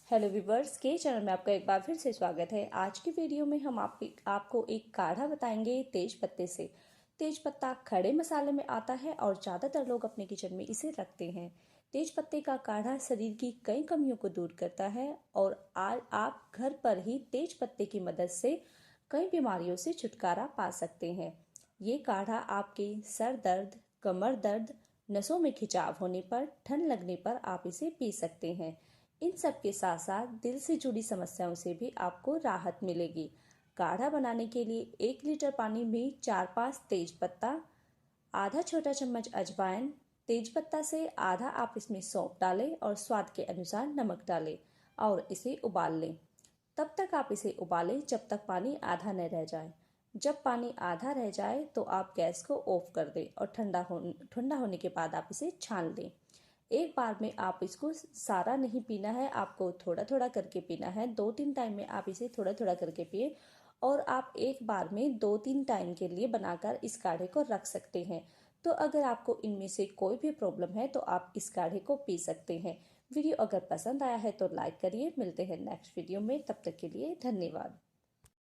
Hello viewers के channel में आपका एक बार फिर से स्वागत है। आज की वीडियो में हम आपको एक काढ़ा बताएंगे तेज पत्ते से। तेज पत्ता खड़े मसाले में आता है और ज़्यादातर लोग अपने किचन में इसे रखते हैं। तेज पत्ते का काढ़ा शरीर की कई कमियों को दूर करता है और आज आप घर पर ही तेज पत्ते की मदद से कई बीमारियों से छुटकारा पा सकते हैं। ये काढ़ा आपके सर दर्द, कमर दर्द, नसों में खिंचाव होने पर, ठंड लगने पर आप इसे पी सकते हैं। इन सब के साथ साथ दिल से जुड़ी समस्याओं से भी आपको राहत मिलेगी। काढ़ा बनाने के लिए 1 लीटर पानी में 4-5 तेज पत्ता, आधा छोटा चम्मच अजवाइन, तेज पत्ता से आधा आप इसमें सौंफ डालें और स्वाद के अनुसार नमक डालें और इसे उबाल लें। तब तक आप इसे उबालें जब तक पानी आधा न रह जाए। जब पानी आधा रह जाए तो आप गैस को ऑफ कर दें और ठंडा होने के बाद आप इसे छान लें। एक बार में आप इसको सारा नहीं पीना है, आपको थोड़ा थोड़ा करके पीना है। 2-3 टाइम में आप इसे थोड़ा थोड़ा करके पिए और आप एक बार में 2-3 टाइम के लिए बनाकर इस काढ़े को रख सकते हैं। तो अगर आपको इनमें से कोई भी प्रॉब्लम है तो आप इस काढ़े को पी सकते हैं। वीडियो अगर पसंद आया है तो लाइक करिए। मिलते हैं नेक्स्ट वीडियो में, तब तक के लिए धन्यवाद।